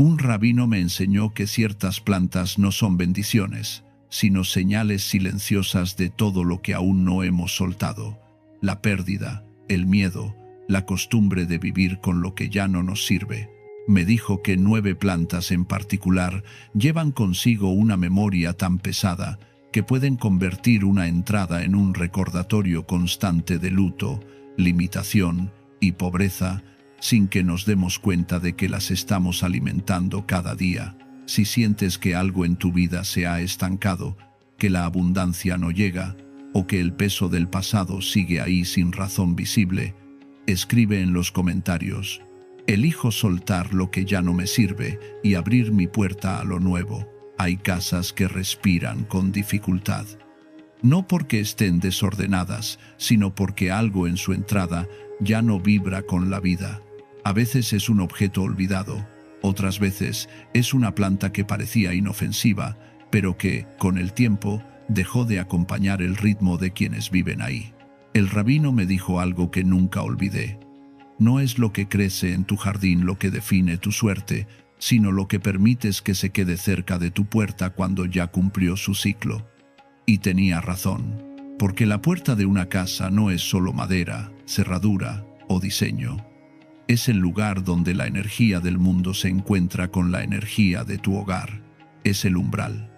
Un rabino me enseñó que ciertas plantas no son bendiciones, sino señales silenciosas de todo lo que aún no hemos soltado: la pérdida, el miedo, la costumbre de vivir con lo que ya no nos sirve. Me dijo que 9 plantas en particular llevan consigo una memoria tan pesada que pueden convertir una entrada en un recordatorio constante de luto, limitación y pobreza, sin que nos demos cuenta de que las estamos alimentando cada día. Si sientes que algo en tu vida se ha estancado, que la abundancia no llega, o que el peso del pasado sigue ahí sin razón visible, escribe en los comentarios: elijo soltar lo que ya no me sirve y abrir mi puerta a lo nuevo. Hay casas que respiran con dificultad, no porque estén desordenadas, sino porque algo en su entrada ya no vibra con la vida. A veces es un objeto olvidado, otras veces es una planta que parecía inofensiva, pero que, con el tiempo, dejó de acompañar el ritmo de quienes viven ahí. El rabino me dijo algo que nunca olvidé: no es lo que crece en tu jardín lo que define tu suerte, sino lo que permites que se quede cerca de tu puerta cuando ya cumplió su ciclo. Y tenía razón, porque la puerta de una casa no es solo madera, cerradura o diseño. Es el lugar donde la energía del mundo se encuentra con la energía de tu hogar. Es el umbral.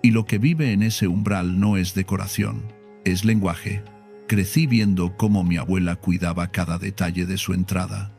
Y lo que vive en ese umbral no es decoración, es lenguaje. Crecí viendo cómo mi abuela cuidaba cada detalle de su entrada.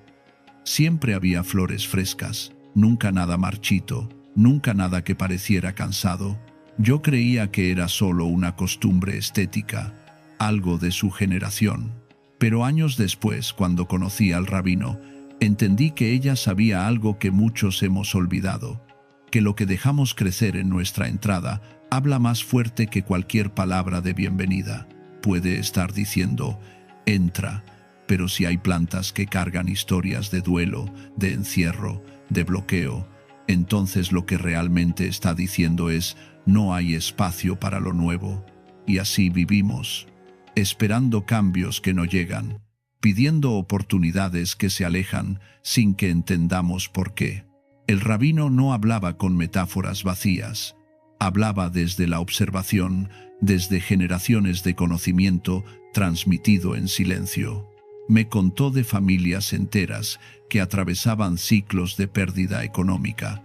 Siempre había flores frescas, nunca nada marchito, nunca nada que pareciera cansado. Yo creía que era solo una costumbre estética, algo de su generación. Pero años después, cuando conocí al rabino, entendí que ella sabía algo que muchos hemos olvidado: que lo que dejamos crecer en nuestra entrada habla más fuerte que cualquier palabra de bienvenida. Puede estar diciendo: entra, pero si hay plantas que cargan historias de duelo, de encierro, de bloqueo, entonces lo que realmente está diciendo es: no hay espacio para lo nuevo. Y así vivimos, esperando cambios que no llegan, pidiendo oportunidades que se alejan sin que entendamos por qué. El rabino no hablaba con metáforas vacías, hablaba desde la observación, desde generaciones de conocimiento transmitido en silencio. Me contó de familias enteras que atravesaban ciclos de pérdida económica,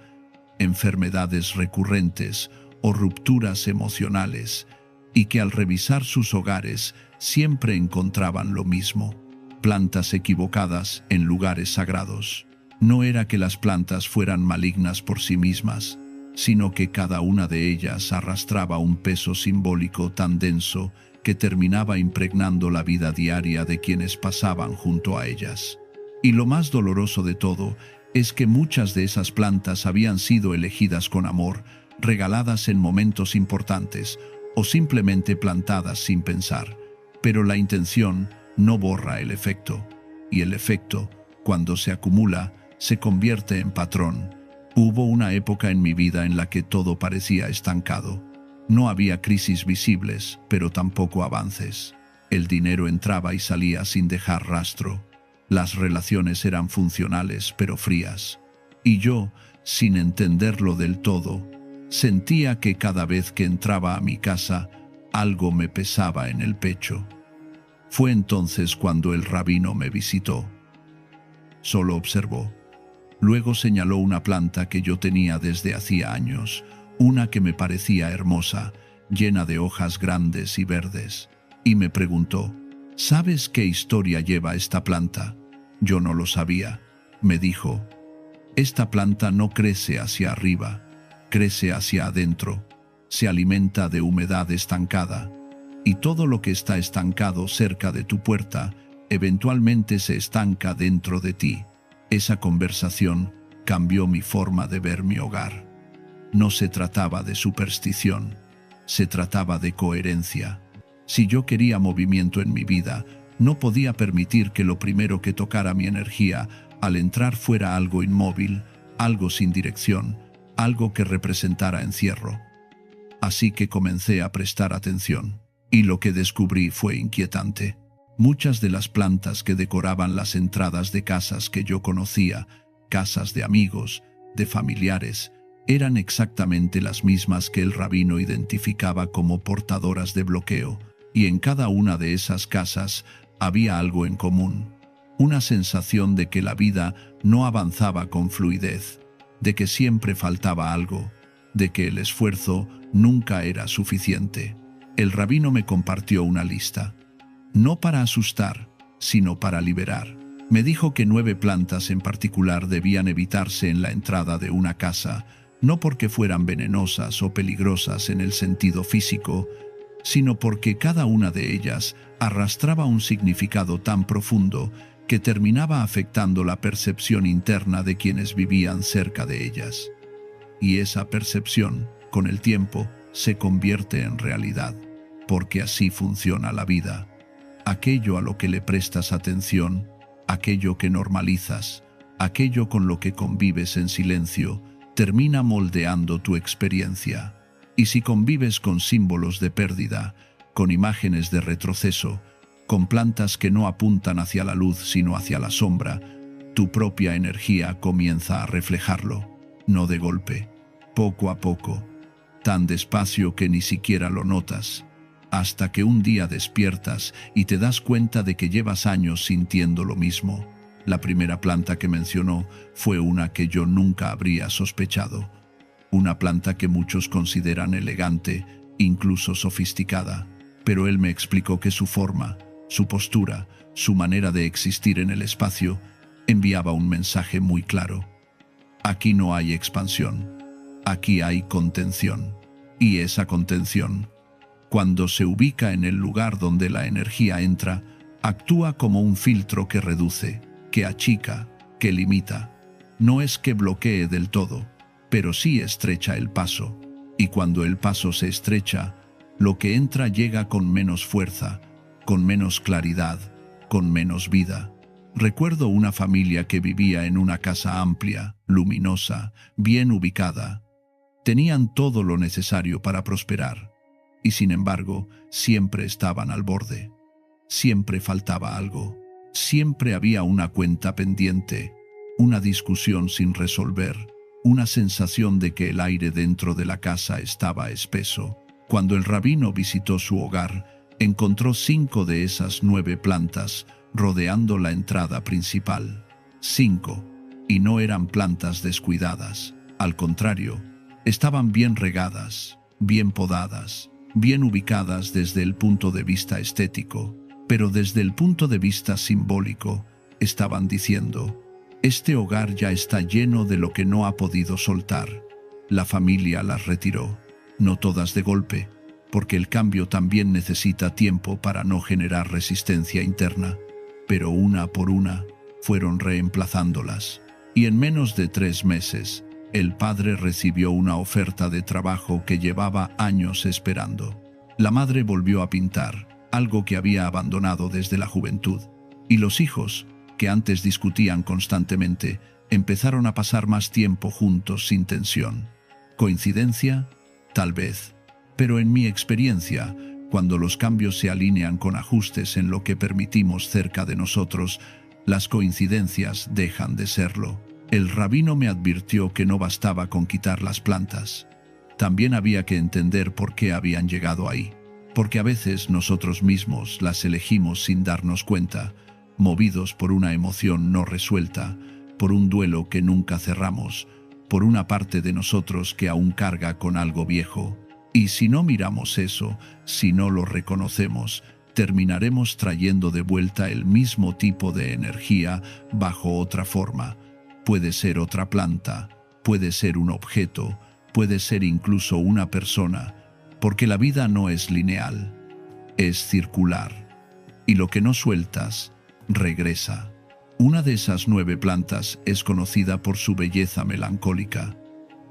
enfermedades recurrentes o rupturas emocionales, y que al revisar sus hogares siempre encontraban lo mismo: plantas equivocadas en lugares sagrados. No era que las plantas fueran malignas por sí mismas, sino que cada una de ellas arrastraba un peso simbólico tan denso que terminaba impregnando la vida diaria de quienes pasaban junto a ellas. Y lo más doloroso de todo es que muchas de esas plantas habían sido elegidas con amor, regaladas en momentos importantes, o simplemente plantadas sin pensar. Pero la intención no borra el efecto, y el efecto, cuando se acumula, se convierte en patrón. Hubo una época en mi vida en la que todo parecía estancado. No había crisis visibles, pero tampoco avances. El dinero entraba y salía sin dejar rastro. Las relaciones eran funcionales, pero frías. Y yo, sin entenderlo del todo, sentía que cada vez que entraba a mi casa, algo me pesaba en el pecho. Fue entonces cuando el rabino me visitó. Solo observó. Luego señaló una planta que yo tenía desde hacía años, una que me parecía hermosa, llena de hojas grandes y verdes, y me preguntó: ¿sabes qué historia lleva esta planta? Yo no lo sabía. Me dijo: esta planta no crece hacia arriba, crece hacia adentro, se alimenta de humedad estancada, y todo lo que está estancado cerca de tu puerta eventualmente se estanca dentro de ti. Esa conversación cambió mi forma de ver mi hogar. No se trataba de superstición, se trataba de coherencia. Si yo quería movimiento en mi vida, no podía permitir que lo primero que tocara mi energía al entrar fuera algo inmóvil, algo sin dirección, algo que representara encierro. Así que comencé a prestar atención, y lo que descubrí fue inquietante. Muchas de las plantas que decoraban las entradas de casas que yo conocía, casas de amigos, de familiares, eran exactamente las mismas que el rabino identificaba como portadoras de bloqueo, y en cada una de esas casas había algo en común, una sensación de que la vida no avanzaba con fluidez, de que siempre faltaba algo, de que el esfuerzo nunca era suficiente. El rabino me compartió una lista, no para asustar, sino para liberar. Me dijo que 9 plantas en particular debían evitarse en la entrada de una casa, no porque fueran venenosas o peligrosas en el sentido físico, sino porque cada una de ellas arrastraba un significado tan profundo que terminaba afectando la percepción interna de quienes vivían cerca de ellas. Y esa percepción, con el tiempo, se convierte en realidad, porque así funciona la vida. Aquello a lo que le prestas atención, aquello que normalizas, aquello con lo que convives en silencio, termina moldeando tu experiencia. Y si convives con símbolos de pérdida, con imágenes de retroceso, con plantas que no apuntan hacia la luz sino hacia la sombra, tu propia energía comienza a reflejarlo, no de golpe, poco a poco, tan despacio que ni siquiera lo notas, hasta que un día despiertas y te das cuenta de que llevas años sintiendo lo mismo. La primera planta que mencionó fue una que yo nunca habría sospechado. Una planta que muchos consideran elegante, incluso sofisticada, pero él me explicó que su forma, su postura, su manera de existir en el espacio, enviaba un mensaje muy claro. Aquí no hay expansión, aquí hay contención. Y esa contención, cuando se ubica en el lugar donde la energía entra, actúa como un filtro que reduce, que achica, que limita. No es que bloquee del todo, pero sí estrecha el paso. Y cuando el paso se estrecha, lo que entra llega con menos fuerza, con menos claridad, con menos vida. Recuerdo una familia que vivía en una casa amplia, luminosa, bien ubicada. Tenían todo lo necesario para prosperar, y sin embargo, siempre estaban al borde. Siempre faltaba algo. Siempre había una cuenta pendiente, una discusión sin resolver, una sensación de que el aire dentro de la casa estaba espeso. Cuando el rabino visitó su hogar, encontró 5 de esas 9 plantas rodeando la entrada principal. 5. Y no eran plantas descuidadas. Al contrario, estaban bien regadas, bien podadas, bien ubicadas desde el punto de vista estético, pero desde el punto de vista simbólico, estaban diciendo: este hogar ya está lleno de lo que no ha podido soltar. La familia las retiró, no todas de golpe, porque el cambio también necesita tiempo para no generar resistencia interna, pero una por una fueron reemplazándolas. Y en menos de 3 meses, el padre recibió una oferta de trabajo que llevaba años esperando. La madre volvió a pintar, algo que había abandonado desde la juventud, y los hijos, que antes discutían constantemente, empezaron a pasar más tiempo juntos sin tensión. ¿Coincidencia? Tal vez. Pero en mi experiencia, cuando los cambios se alinean con ajustes en lo que permitimos cerca de nosotros, las coincidencias dejan de serlo. El rabino me advirtió que no bastaba con quitar las plantas. También había que entender por qué habían llegado ahí. Porque a veces nosotros mismos las elegimos sin darnos cuenta, movidos por una emoción no resuelta, por un duelo que nunca cerramos, por una parte de nosotros que aún carga con algo viejo. Y si no miramos eso, si no lo reconocemos, terminaremos trayendo de vuelta el mismo tipo de energía bajo otra forma. Puede ser otra planta, puede ser un objeto, puede ser incluso una persona, porque la vida no es lineal, es circular. Y lo que no sueltas, regresa. Una de esas 9 plantas es conocida por su belleza melancólica.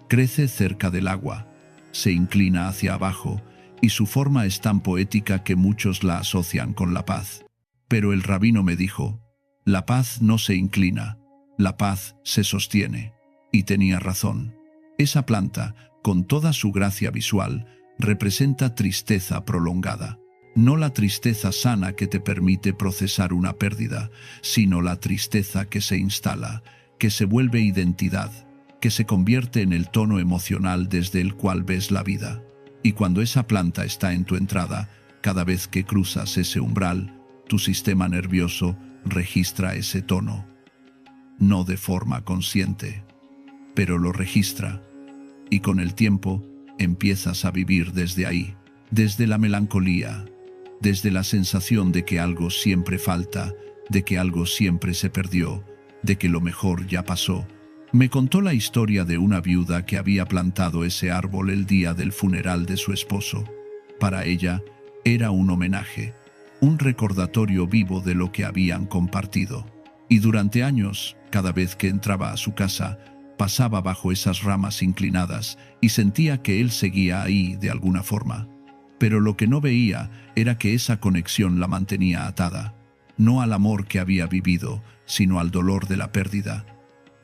Crece cerca del agua, se inclina hacia abajo, y su forma es tan poética que muchos la asocian con la paz. Pero el rabino me dijo: la paz no se inclina, la paz se sostiene. Y tenía razón. Esa planta, con toda su gracia visual, representa tristeza prolongada. No la tristeza sana que te permite procesar una pérdida, sino la tristeza que se instala, que se vuelve identidad, que se convierte en el tono emocional desde el cual ves la vida. Y cuando esa planta está en tu entrada, cada vez que cruzas ese umbral, tu sistema nervioso registra ese tono. No de forma consciente, pero lo registra. Y con el tiempo, empiezas a vivir desde ahí, desde la melancolía, desde la sensación de que algo siempre falta, de que algo siempre se perdió, de que lo mejor ya pasó. Me contó la historia de una viuda que había plantado ese árbol el día del funeral de su esposo. Para ella, era un homenaje, un recordatorio vivo de lo que habían compartido. Y durante años, cada vez que entraba a su casa, pasaba bajo esas ramas inclinadas y sentía que él seguía ahí de alguna forma. Pero lo que no veía era que esa conexión la mantenía atada, no al amor que había vivido, sino al dolor de la pérdida.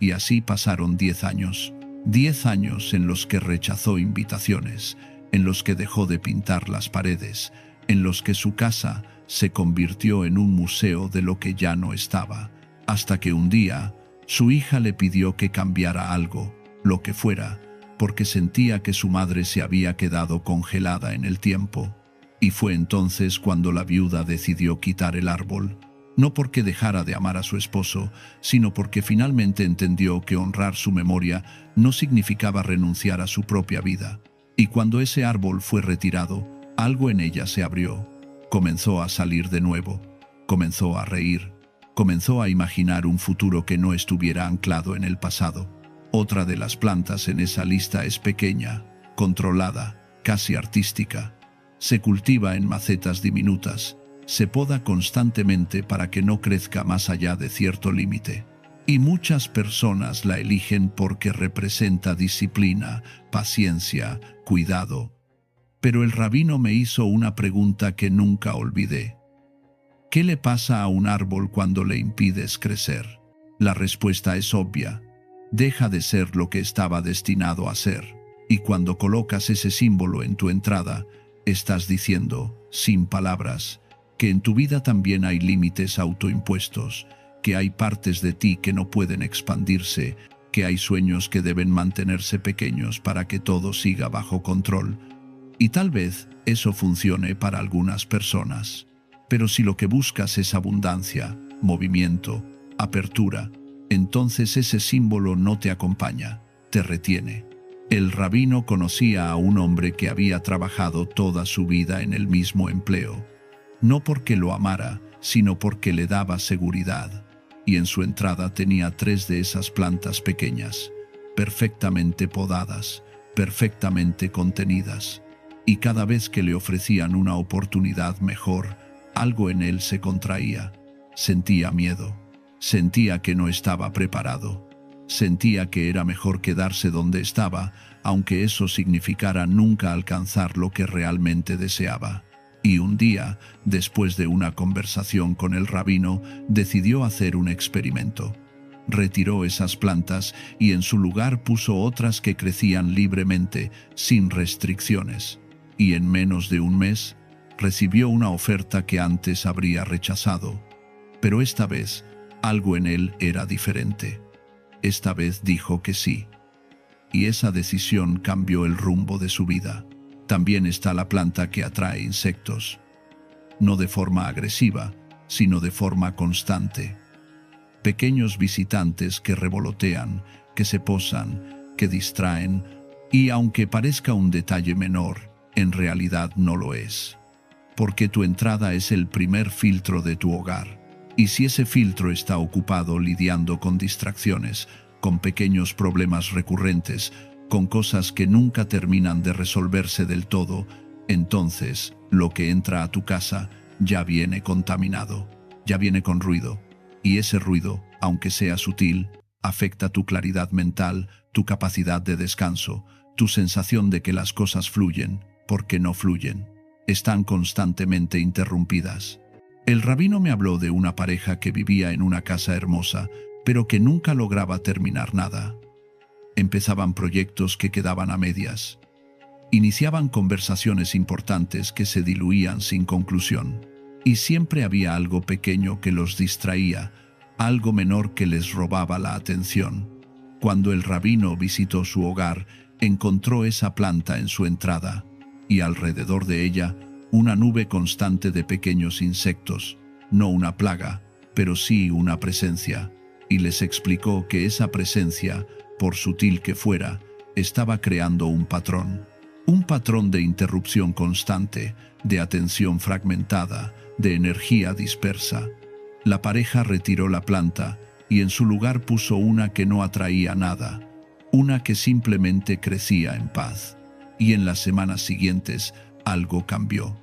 Y así pasaron 10 años. 10 años en los que rechazó invitaciones, en los que dejó de pintar las paredes, en los que su casa se convirtió en un museo de lo que ya no estaba, hasta que un día su hija le pidió que cambiara algo, lo que fuera, porque sentía que su madre se había quedado congelada en el tiempo. Y fue entonces cuando la viuda decidió quitar el árbol, no porque dejara de amar a su esposo, sino porque finalmente entendió que honrar su memoria no significaba renunciar a su propia vida. Y cuando ese árbol fue retirado, algo en ella se abrió. Comenzó a salir de nuevo, comenzó a reír, comenzó a imaginar un futuro que no estuviera anclado en el pasado. Otra de las plantas en esa lista es pequeña, controlada, casi artística. Se cultiva en macetas diminutas, se poda constantemente para que no crezca más allá de cierto límite. Y muchas personas la eligen porque representa disciplina, paciencia, cuidado. Pero el rabino me hizo una pregunta que nunca olvidé. ¿Qué le pasa a un árbol cuando le impides crecer? La respuesta es obvia. Deja de ser lo que estaba destinado a ser. Y cuando colocas ese símbolo en tu entrada, estás diciendo, sin palabras, que en tu vida también hay límites autoimpuestos, que hay partes de ti que no pueden expandirse, que hay sueños que deben mantenerse pequeños para que todo siga bajo control. Y tal vez eso funcione para algunas personas. Pero si lo que buscas es abundancia, movimiento, apertura, entonces ese símbolo no te acompaña, te retiene. El rabino conocía a un hombre que había trabajado toda su vida en el mismo empleo, no porque lo amara, sino porque le daba seguridad, y en su entrada tenía 3 de esas plantas pequeñas, perfectamente podadas, perfectamente contenidas, y cada vez que le ofrecían una oportunidad mejor, algo en él se contraía, sentía miedo, sentía que no estaba preparado. Sentía que era mejor quedarse donde estaba, aunque eso significara nunca alcanzar lo que realmente deseaba. Y un día, después de una conversación con el rabino, decidió hacer un experimento. Retiró esas plantas y en su lugar puso otras que crecían libremente, sin restricciones. Y en menos de un mes, recibió una oferta que antes habría rechazado. Pero esta vez, algo en él era diferente. Esta vez dijo que sí. Y esa decisión cambió el rumbo de su vida. También está la planta que atrae insectos. No de forma agresiva, sino de forma constante. Pequeños visitantes que revolotean, que se posan, que distraen, y aunque parezca un detalle menor, en realidad no lo es. Porque tu entrada es el primer filtro de tu hogar. Y si ese filtro está ocupado lidiando con distracciones, con pequeños problemas recurrentes, con cosas que nunca terminan de resolverse del todo, entonces lo que entra a tu casa ya viene contaminado, ya viene con ruido. Y ese ruido, aunque sea sutil, afecta tu claridad mental, tu capacidad de descanso, tu sensación de que las cosas fluyen, porque no fluyen. Están constantemente interrumpidas. El rabino me habló de una pareja que vivía en una casa hermosa, pero que nunca lograba terminar nada. Empezaban proyectos que quedaban a medias. Iniciaban conversaciones importantes que se diluían sin conclusión. Y siempre había algo pequeño que los distraía, algo menor que les robaba la atención. Cuando el rabino visitó su hogar, encontró esa planta en su entrada, y alrededor de ella una nube constante de pequeños insectos, no una plaga, pero sí una presencia, y les explicó que esa presencia, por sutil que fuera, estaba creando un patrón de interrupción constante, de atención fragmentada, de energía dispersa. La pareja retiró la planta y en su lugar puso una que no atraía nada, una que simplemente crecía en paz. Y en las semanas siguientes algo cambió.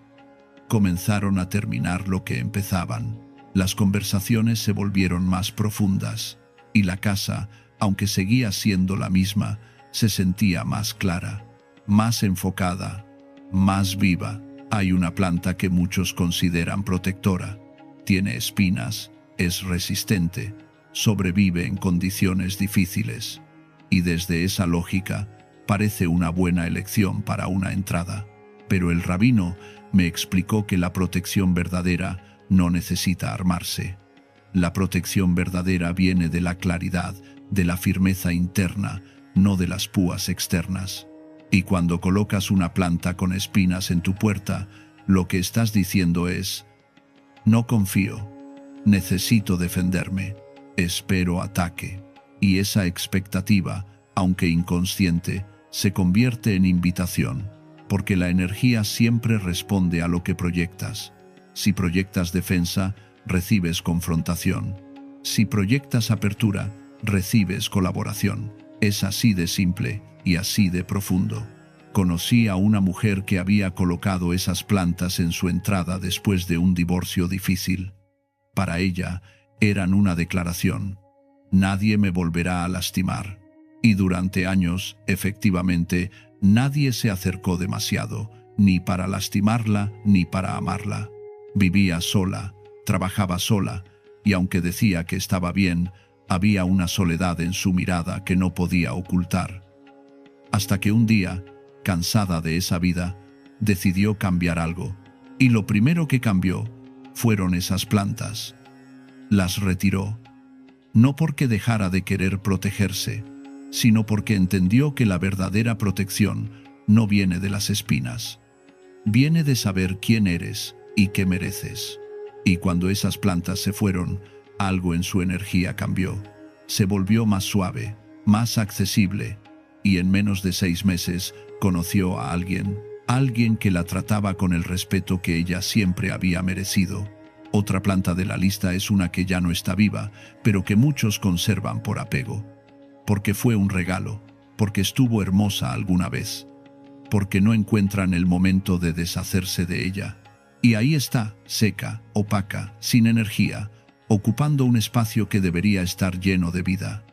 Comenzaron a terminar lo que empezaban. Las conversaciones se volvieron más profundas y la casa, aunque seguía siendo la misma, se sentía más clara, más enfocada, más viva. Hay una planta que muchos consideran protectora. Tiene espinas, es resistente, sobrevive en condiciones difíciles. Y desde esa lógica, parece una buena elección para una entrada. Pero el rabino me explicó que la protección verdadera no necesita armarse. La protección verdadera viene de la claridad, de la firmeza interna, no de las púas externas. Y cuando colocas una planta con espinas en tu puerta, lo que estás diciendo es: no confío, necesito defenderme, espero ataque. Y esa expectativa, aunque inconsciente, se convierte en invitación, porque la energía siempre responde a lo que proyectas. Si proyectas defensa, recibes confrontación. Si proyectas apertura, recibes colaboración. Es así de simple y así de profundo. Conocí a una mujer que había colocado esas plantas en su entrada después de un divorcio difícil. Para ella, eran una declaración: nadie me volverá a lastimar. Y durante años, efectivamente, nadie se acercó demasiado, ni para lastimarla ni para amarla. Vivía sola, trabajaba sola, y aunque decía que estaba bien, había una soledad en su mirada que no podía ocultar. Hasta que un día, cansada de esa vida, decidió cambiar algo. Y lo primero que cambió fueron esas plantas. Las retiró, no porque dejara de querer protegerse, sino porque entendió que la verdadera protección no viene de las espinas. Viene de saber quién eres y qué mereces. Y cuando esas plantas se fueron, algo en su energía cambió. Se volvió más suave, más accesible, y en menos de 6 meses conoció a alguien que la trataba con el respeto que ella siempre había merecido. Otra planta de la lista es una que ya no está viva, pero que muchos conservan por apego. Porque fue un regalo, porque estuvo hermosa alguna vez, porque no encuentran el momento de deshacerse de ella. Y ahí está, seca, opaca, sin energía, ocupando un espacio que debería estar lleno de vida.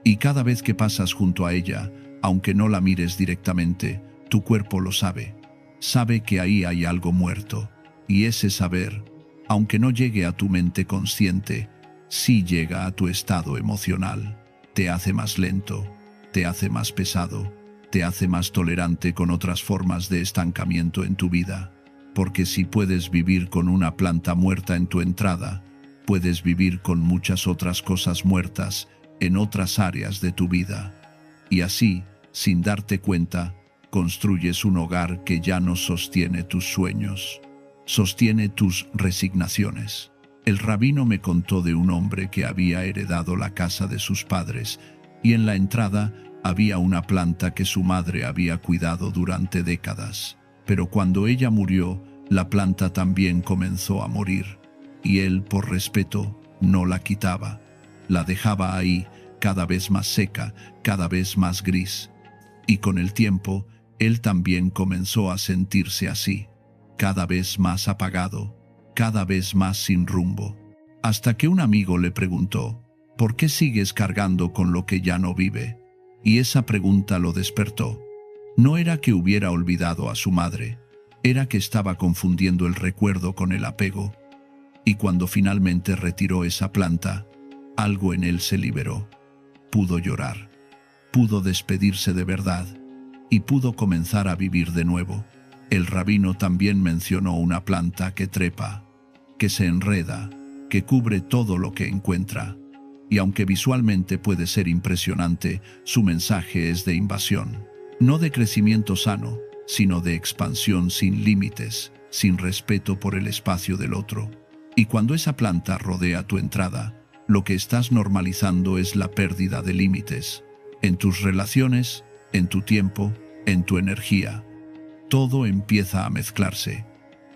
Y cada vez que pasas junto a ella, aunque no la mires directamente, tu cuerpo lo sabe. Sabe que ahí hay algo muerto. Y ese saber, aunque no llegue a tu mente consciente, sí llega a tu estado emocional. Te hace más lento, te hace más pesado, te hace más tolerante con otras formas de estancamiento en tu vida. Porque si puedes vivir con una planta muerta en tu entrada, puedes vivir con muchas otras cosas muertas en otras áreas de tu vida. Y así, sin darte cuenta, construyes un hogar que ya no sostiene tus sueños, sostiene tus resignaciones. El rabino me contó de un hombre que había heredado la casa de sus padres y en la entrada había una planta que su madre había cuidado durante décadas. Pero cuando ella murió, la planta también comenzó a morir y él, por respeto, no la quitaba. La dejaba ahí, cada vez más seca, cada vez más gris. Y con el tiempo, él también comenzó a sentirse así, cada vez más apagado, cada vez más sin rumbo, hasta que un amigo le preguntó: ¿por qué sigues cargando con lo que ya no vive? Y esa pregunta lo despertó. No era que hubiera olvidado a su madre, era que estaba confundiendo el recuerdo con el apego. Y cuando finalmente retiró esa planta, algo en él se liberó. Pudo llorar, pudo despedirse de verdad y pudo comenzar a vivir de nuevo. El rabino también mencionó una planta que trepa, que se enreda, que cubre todo lo que encuentra. y aunque visualmente puede ser impresionante, su mensaje es de invasión. No de crecimiento sano, sino de expansión sin límites, sin respeto por el espacio del otro. Y cuando esa planta rodea tu entrada, lo que estás normalizando es la pérdida de límites. En tus relaciones, en tu tiempo, en tu energía. Todo empieza a mezclarse.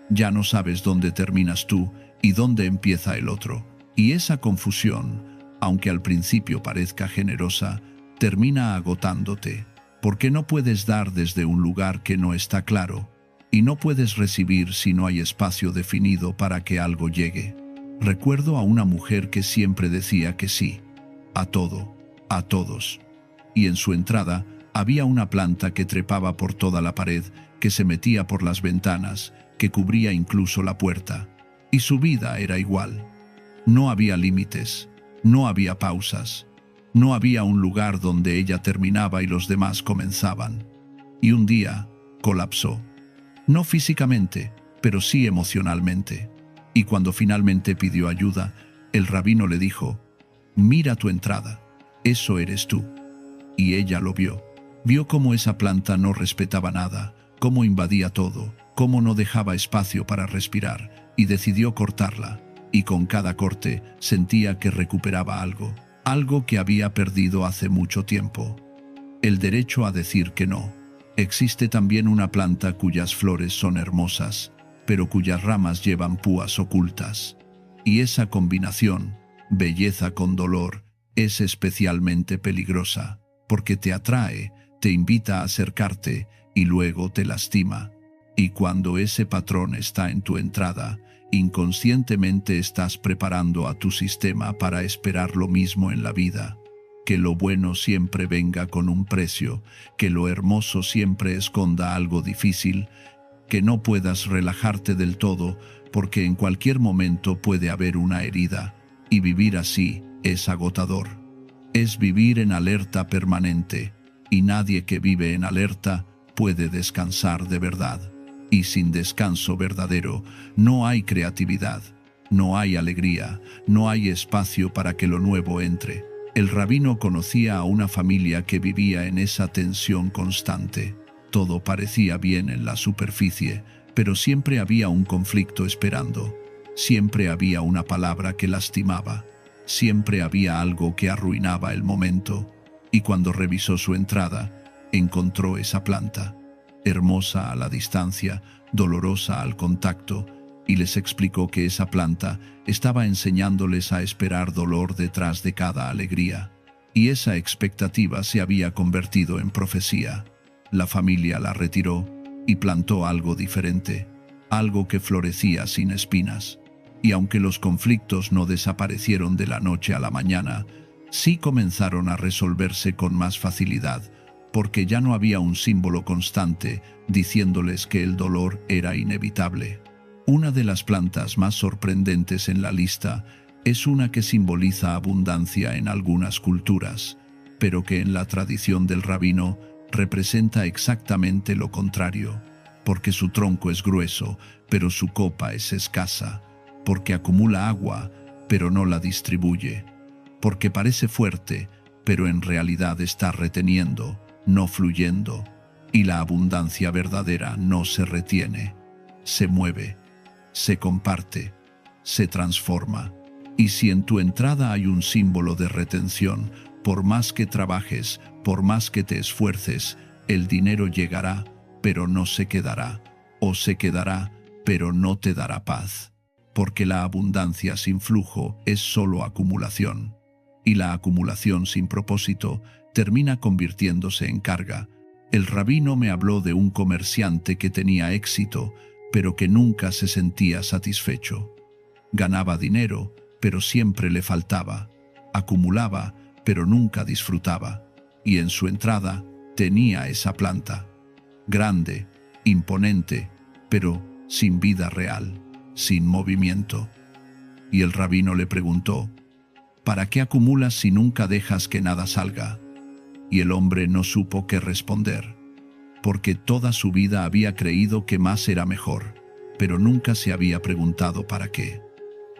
Ya no sabes dónde terminas tú y dónde empieza el otro. Y esa confusión, aunque al principio parezca generosa, termina agotándote, porque no puedes dar desde un lugar que no está claro, y no puedes recibir si no hay espacio definido para que algo llegue. Recuerdo a una mujer que siempre decía que sí, a todo, a todos. Y en su entrada había una planta que trepaba por toda la pared, que se metía por las ventanas, que cubría incluso la puerta. Y su vida era igual. No había límites, no había pausas, no había un lugar donde ella terminaba y los demás comenzaban. Y un día colapsó. No físicamente, pero sí emocionalmente. Y cuando finalmente pidió ayuda, el rabino le dijo: «Mira tu entrada, eso eres tú». Y ella lo vio. Vio cómo esa planta no respetaba nada, cómo invadía todo, cómo no dejaba espacio para respirar, y decidió cortarla. Y con cada corte sentía que recuperaba algo, algo que había perdido hace mucho tiempo. El derecho a decir que no. Existe también una planta cuyas flores son hermosas, pero cuyas ramas llevan púas ocultas. Y esa combinación, belleza con dolor, es especialmente peligrosa, porque te atrae, te invita a acercarte y luego te lastima. Y cuando ese patrón está en tu entrada, inconscientemente estás preparando a tu sistema para esperar lo mismo en la vida. Que lo bueno siempre venga con un precio, que lo hermoso siempre esconda algo difícil, que no puedas relajarte del todo porque en cualquier momento puede haber una herida, y vivir así es agotador. Es vivir en alerta permanente, y nadie que vive en alerta puede descansar de verdad. Y sin descanso verdadero no hay creatividad, no hay alegría, no hay espacio para que lo nuevo entre. El rabino conocía a una familia que vivía en esa tensión constante. Todo parecía bien en la superficie, pero siempre había un conflicto esperando. Siempre había una palabra que lastimaba. Siempre había algo que arruinaba el momento. Y cuando revisó su entrada, encontró esa planta, hermosa a la distancia, dolorosa al contacto, y les explicó que esa planta estaba enseñándoles a esperar dolor detrás de cada alegría. Y esa expectativa se había convertido en profecía. La familia la retiró y plantó algo diferente, algo que florecía sin espinas. Y aunque los conflictos no desaparecieron de la noche a la mañana, sí comenzaron a resolverse con más facilidad, porque ya no había un símbolo constante diciéndoles que el dolor era inevitable. Una de las plantas más sorprendentes en la lista es una que simboliza abundancia en algunas culturas, pero que en la tradición del rabino representa exactamente lo contrario, porque su tronco es grueso, pero su copa es escasa, porque acumula agua, pero no la distribuye, porque parece fuerte, pero en realidad está reteniendo, no fluyendo, y la abundancia verdadera no se retiene, se mueve, se comparte, se transforma. Y si en tu entrada hay un símbolo de retención, por más que trabajes, por más que te esfuerces, el dinero llegará, pero no se quedará, o se quedará, pero no te dará paz. Porque la abundancia sin flujo es solo acumulación, y la acumulación sin propósito termina convirtiéndose en carga. El rabino me habló de un comerciante que tenía éxito, pero que nunca se sentía satisfecho. Ganaba dinero, pero siempre le faltaba. Acumulaba, pero nunca disfrutaba. Y en su entrada tenía esa planta. Grande, imponente, pero sin vida real, sin movimiento. Y el rabino le preguntó: ¿para qué acumulas si nunca dejas que nada salga? Y el hombre no supo qué responder, porque toda su vida había creído que más era mejor, pero nunca se había preguntado para qué.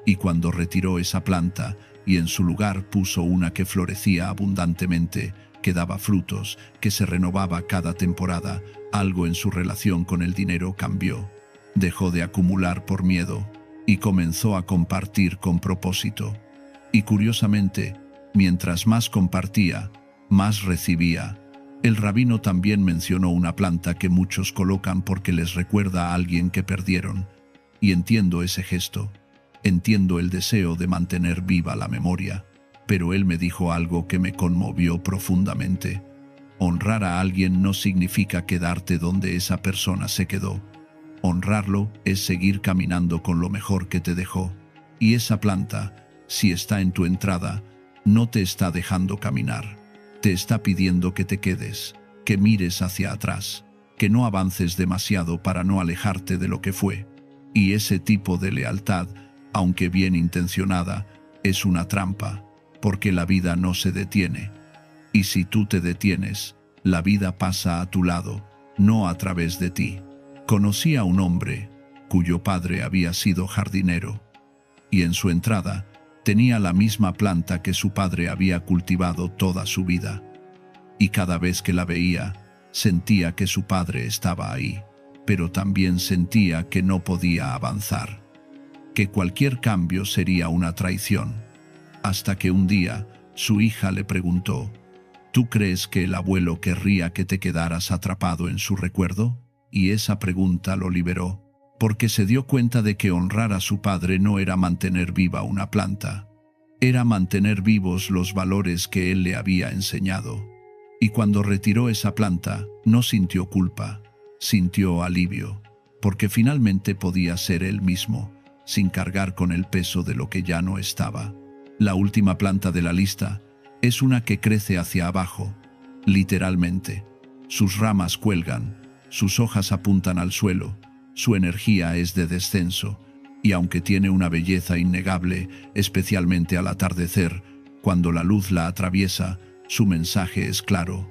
Y cuando retiró esa planta y en su lugar puso una que florecía abundantemente, que daba frutos, que se renovaba cada temporada. Algo en su relación con el dinero cambió. Dejó de acumular por miedo y comenzó a compartir con propósito. Y curiosamente, mientras más compartía, más recibía. El rabino también mencionó una planta que muchos colocan porque les recuerda a alguien que perdieron. Y entiendo ese gesto. Entiendo el deseo de mantener viva la memoria. Pero él me dijo algo que me conmovió profundamente. Honrar a alguien no significa quedarte donde esa persona se quedó. Honrarlo es seguir caminando con lo mejor que te dejó. Y esa planta, si está en tu entrada, no te está dejando caminar. Te está pidiendo que te quedes, que mires hacia atrás, que no avances demasiado para no alejarte de lo que fue. Y ese tipo de lealtad, aunque bien intencionada, es una trampa, porque la vida no se detiene. Y si tú te detienes, la vida pasa a tu lado, no a través de ti. Conocí a un hombre cuyo padre había sido jardinero, y en su entrada tenía la misma planta que su padre había cultivado toda su vida. Y cada vez que la veía, sentía que su padre estaba ahí, pero también sentía que no podía avanzar, que cualquier cambio sería una traición. Hasta que un día, su hija le preguntó: ¿tú crees que el abuelo querría que te quedaras atrapado en su recuerdo? Y esa pregunta lo liberó, porque se dio cuenta de que honrar a su padre no era mantener viva una planta, era mantener vivos los valores que él le había enseñado. Y cuando retiró esa planta, no sintió culpa, sintió alivio, porque finalmente podía ser él mismo, sin cargar con el peso de lo que ya no estaba. La última planta de la lista es una que crece hacia abajo, literalmente. Sus ramas cuelgan, sus hojas apuntan al suelo, su energía es de descenso, y aunque tiene una belleza innegable, especialmente al atardecer, cuando la luz la atraviesa, su mensaje es claro: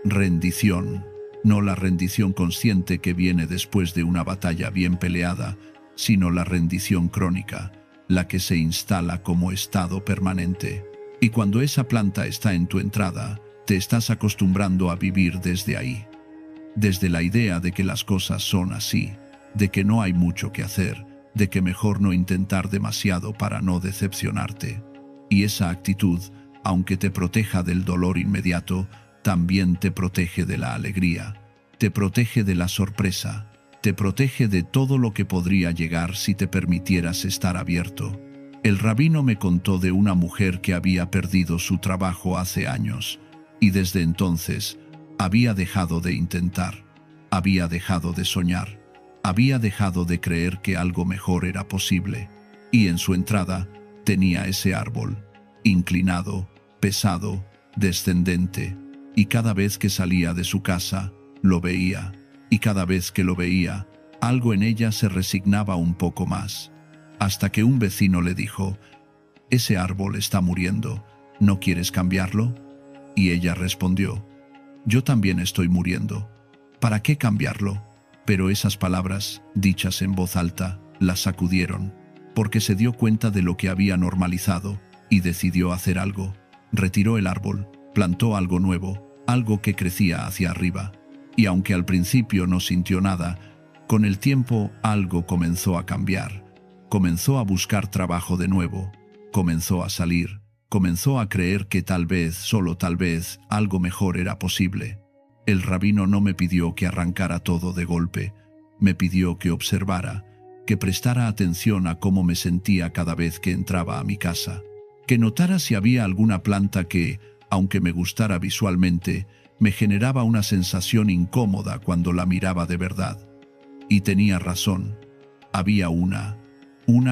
rendición. No la rendición consciente que viene después de una batalla bien peleada, sino la rendición crónica, la que se instala como estado permanente. Y cuando esa planta está en tu entrada, te estás acostumbrando a vivir desde ahí. Desde la idea de que las cosas son así, de que no hay mucho que hacer, de que mejor no intentar demasiado para no decepcionarte. Y esa actitud, aunque te proteja del dolor inmediato, también te protege de la alegría, te protege de la sorpresa, te protege de todo lo que podría llegar si te permitieras estar abierto. El rabino me contó de una mujer que había perdido su trabajo hace años, y desde entonces había dejado de intentar, había dejado de soñar, había dejado de creer que algo mejor era posible. Y en su entrada tenía ese árbol, inclinado, pesado, descendente, y cada vez que salía de su casa, lo veía, y cada vez que lo veía, algo en ella se resignaba un poco más, hasta que un vecino le dijo: «Ese árbol está muriendo, ¿no quieres cambiarlo?». Y ella respondió: «Yo también estoy muriendo, ¿para qué cambiarlo?». Pero esas palabras, dichas en voz alta, la sacudieron, porque se dio cuenta de lo que había normalizado, y decidió hacer algo. Retiró el árbol, plantó algo nuevo, algo que crecía hacia arriba. Y aunque al principio no sintió nada, con el tiempo algo comenzó a cambiar. Comenzó a buscar trabajo de nuevo, comenzó a salir, comenzó a creer que tal vez, solo tal vez, algo mejor era posible. El rabino no me pidió que arrancara todo de golpe, me pidió que observara, que prestara atención a cómo me sentía cada vez que entraba a mi casa, que notara si había alguna planta que, aunque me gustara visualmente, me generaba una sensación incómoda cuando la miraba de verdad. Y tenía razón, había una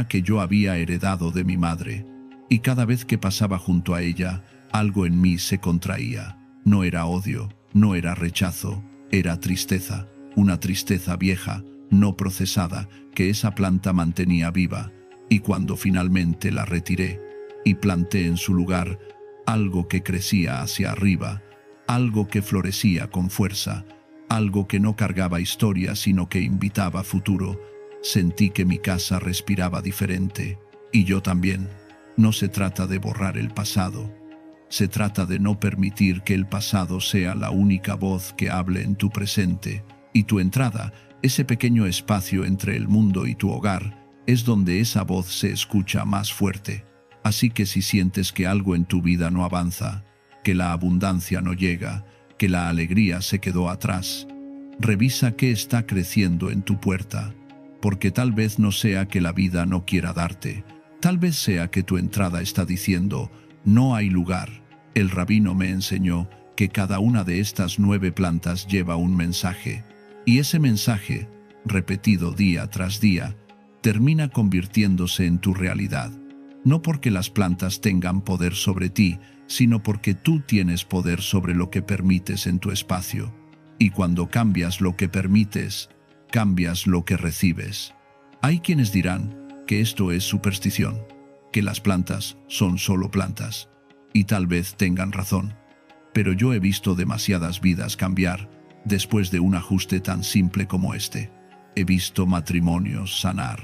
que yo había heredado de mi madre, y cada vez que pasaba junto a ella, algo en mí se contraía. No era odio, no era rechazo, era tristeza, una tristeza vieja, no procesada, que esa planta mantenía viva. Y cuando finalmente la retiré y planté en su lugar algo que crecía hacia arriba, algo que florecía con fuerza, algo que no cargaba historia sino que invitaba futuro, sentí que mi casa respiraba diferente, y yo también. No se trata de borrar el pasado. Se trata de no permitir que el pasado sea la única voz que hable en tu presente, y tu entrada, ese pequeño espacio entre el mundo y tu hogar, es donde esa voz se escucha más fuerte. Así que si sientes que algo en tu vida no avanza, que la abundancia no llega, que la alegría se quedó atrás, revisa qué está creciendo en tu puerta, porque tal vez no sea que la vida no quiera darte, tal vez sea que tu entrada está diciendo, no hay lugar. El rabino me enseñó que cada una de estas 9 plantas lleva un mensaje, y ese mensaje, repetido día tras día, termina convirtiéndose en tu realidad. No porque las plantas tengan poder sobre ti, sino porque tú tienes poder sobre lo que permites en tu espacio. Y cuando cambias lo que permites, cambias lo que recibes. Hay quienes dirán que esto es superstición, que las plantas son solo plantas, y tal vez tengan razón. Pero yo he visto demasiadas vidas cambiar después de un ajuste tan simple como este. He visto matrimonios sanar,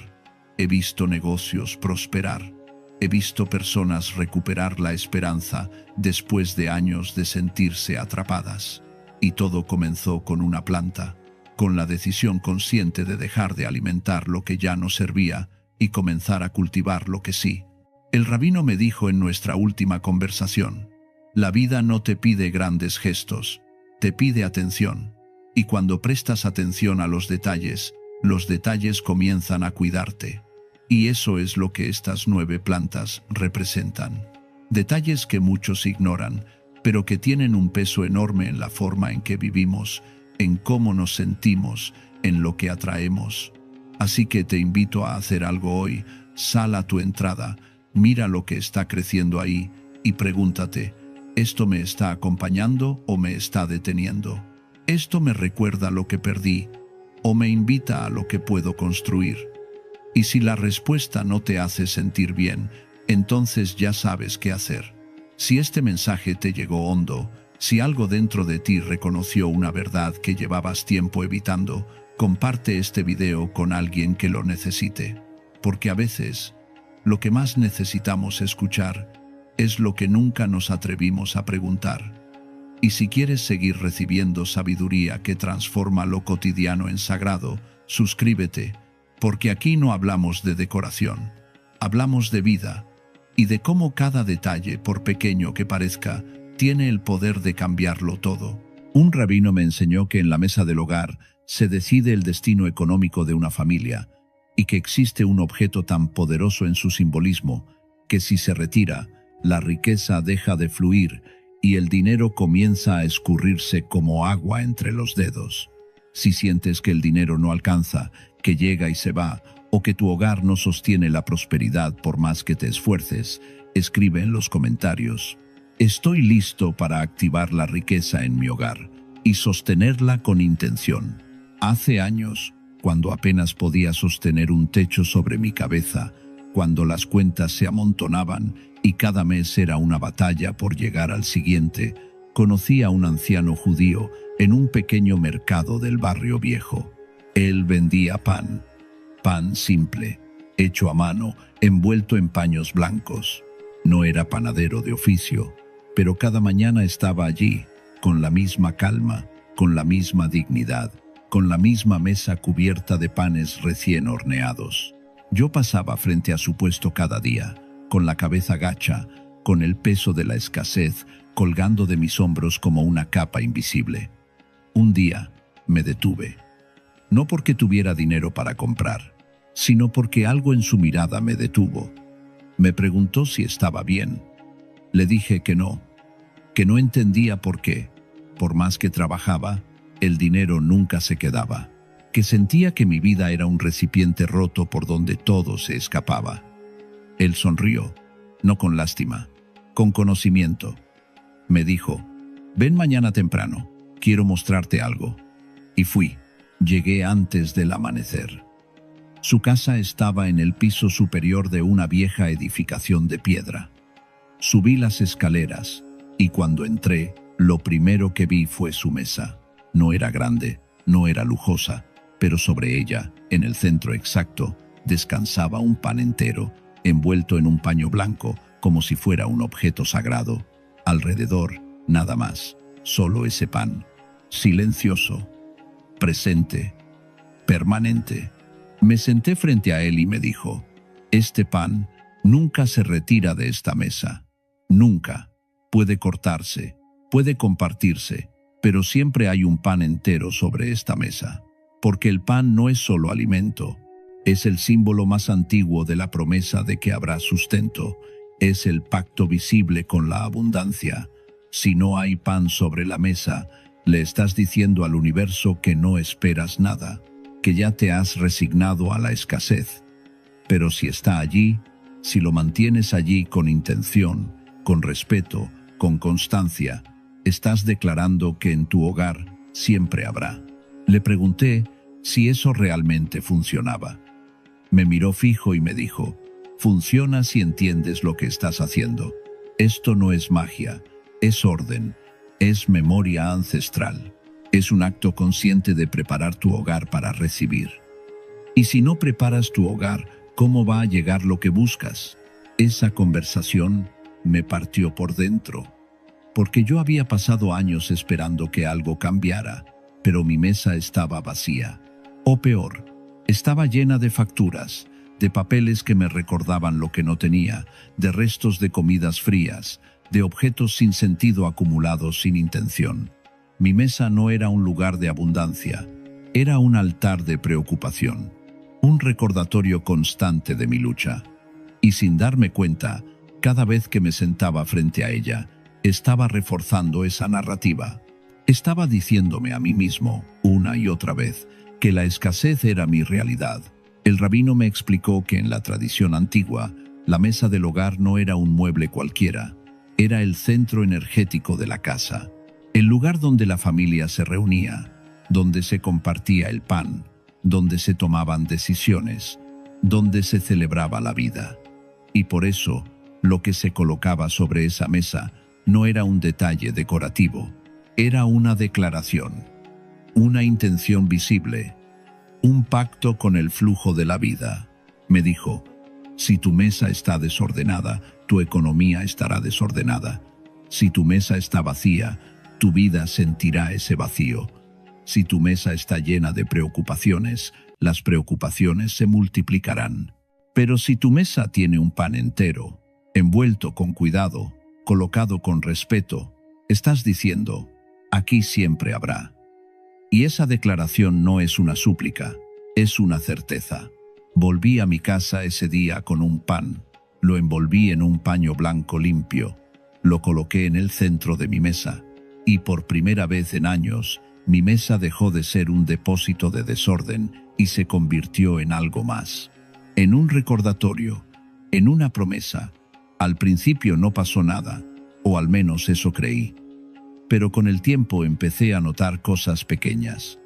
he visto negocios prosperar, he visto personas recuperar la esperanza después de años de sentirse atrapadas. Y todo comenzó con una planta, con la decisión consciente de dejar de alimentar lo que ya no servía y comenzar a cultivar lo que sí. El rabino me dijo en nuestra última conversación, la vida no te pide grandes gestos, te pide atención. Y cuando prestas atención a los detalles comienzan a cuidarte. Y eso es lo que estas 9 plantas representan. Detalles que muchos ignoran, pero que tienen un peso enorme en la forma en que vivimos, en cómo nos sentimos, en lo que atraemos. Así que te invito a hacer algo hoy. Sal a tu entrada, mira lo que está creciendo ahí y pregúntate, ¿esto me está acompañando o me está deteniendo? ¿Esto me recuerda lo que perdí o me invita a lo que puedo construir? Y si la respuesta no te hace sentir bien, entonces ya sabes qué hacer. Si este mensaje te llegó hondo, si algo dentro de ti reconoció una verdad que llevabas tiempo evitando, comparte este video con alguien que lo necesite. Porque a veces, lo que más necesitamos escuchar es lo que nunca nos atrevimos a preguntar. Y si quieres seguir recibiendo sabiduría que transforma lo cotidiano en sagrado, suscríbete, porque aquí no hablamos de decoración, hablamos de vida y de cómo cada detalle, por pequeño que parezca, tiene el poder de cambiarlo todo. Un rabino me enseñó que en la mesa del hogar se decide el destino económico de una familia y que existe un objeto tan poderoso en su simbolismo que si se retira, la riqueza deja de fluir y el dinero comienza a escurrirse como agua entre los dedos. Si sientes que el dinero no alcanza, que llega y se va, o que tu hogar no sostiene la prosperidad por más que te esfuerces, escribe en los comentarios. Estoy listo para activar la riqueza en mi hogar y sostenerla con intención. Hace años, cuando apenas podía sostener un techo sobre mi cabeza, cuando las cuentas se amontonaban y cada mes era una batalla por llegar al siguiente, conocí a un anciano judío en un pequeño mercado del barrio viejo. Él vendía pan simple, hecho a mano, envuelto en paños blancos. No era panadero de oficio, pero cada mañana estaba allí, con la misma calma, con la misma dignidad, con la misma mesa cubierta de panes recién horneados. Yo pasaba frente a su puesto cada día, con la cabeza gacha, con el peso de la escasez colgando de mis hombros como una capa invisible. Un día me detuve, no porque tuviera dinero para comprar, sino porque algo en su mirada me detuvo. Me preguntó si estaba bien. Le dije que no entendía por qué, por más que trabajaba, el dinero nunca se quedaba, que sentía que mi vida era un recipiente roto por donde todo se escapaba. Él sonrió, no con lástima, con conocimiento. Me dijo, ven mañana temprano, quiero mostrarte algo. Y fui. Llegué antes del amanecer. Su casa estaba en el piso superior de una vieja edificación de piedra. Subí las escaleras, y cuando entré, lo primero que vi fue su mesa. No era grande, no era lujosa, pero sobre ella, en el centro exacto, descansaba un pan entero, envuelto en un paño blanco, como si fuera un objeto sagrado. Alrededor, nada más, solo ese pan. Silencioso, presente, permanente. Me senté frente a él y me dijo: este pan nunca se retira de esta mesa. Nunca. Puede cortarse, puede compartirse, pero siempre hay un pan entero sobre esta mesa. Porque el pan no es solo alimento, es el símbolo más antiguo de la promesa de que habrá sustento, es el pacto visible con la abundancia. Si no hay pan sobre la mesa, le estás diciendo al universo que no esperas nada, que ya te has resignado a la escasez. Pero si está allí, si lo mantienes allí con intención, con respeto, con constancia, estás declarando que en tu hogar siempre habrá. Le pregunté si eso realmente funcionaba. Me miró fijo y me dijo: funciona si entiendes lo que estás haciendo. Esto no es magia, es orden, es memoria ancestral. Es un acto consciente de preparar tu hogar para recibir. Y si no preparas tu hogar, ¿cómo va a llegar lo que buscas? Esa conversación me partió por dentro, porque yo había pasado años esperando que algo cambiara, pero mi mesa estaba vacía. O peor, estaba llena de facturas, de papeles que me recordaban lo que no tenía, de restos de comidas frías, de objetos sin sentido acumulados sin intención. Mi mesa no era un lugar de abundancia, era un altar de preocupación, un recordatorio constante de mi lucha. Y sin darme cuenta, cada vez que me sentaba frente a ella, estaba reforzando esa narrativa. Estaba diciéndome a mí mismo, una y otra vez, que la escasez era mi realidad. El rabino me explicó que en la tradición antigua, la mesa del hogar no era un mueble cualquiera, era el centro energético de la casa, el lugar donde la familia se reunía, donde se compartía el pan, donde se tomaban decisiones, donde se celebraba la vida. Y por eso, lo que se colocaba sobre esa mesa no era un detalle decorativo, era una declaración, una intención visible, un pacto con el flujo de la vida. Me dijo: si tu mesa está desordenada, tu economía estará desordenada. Si tu mesa está vacía, tu vida sentirá ese vacío. Si tu mesa está llena de preocupaciones, las preocupaciones se multiplicarán. Pero si tu mesa tiene un pan entero, envuelto con cuidado, colocado con respeto, estás diciendo: aquí siempre habrá. Y esa declaración no es una súplica, es una certeza. Volví a mi casa ese día con un pan, lo envolví en un paño blanco limpio, lo coloqué en el centro de mi mesa, y por primera vez en años, mi mesa dejó de ser un depósito de desorden y se convirtió en algo más. En un recordatorio, en una promesa. Al principio no pasó nada, o al menos eso creí. Pero con el tiempo empecé a notar cosas pequeñas.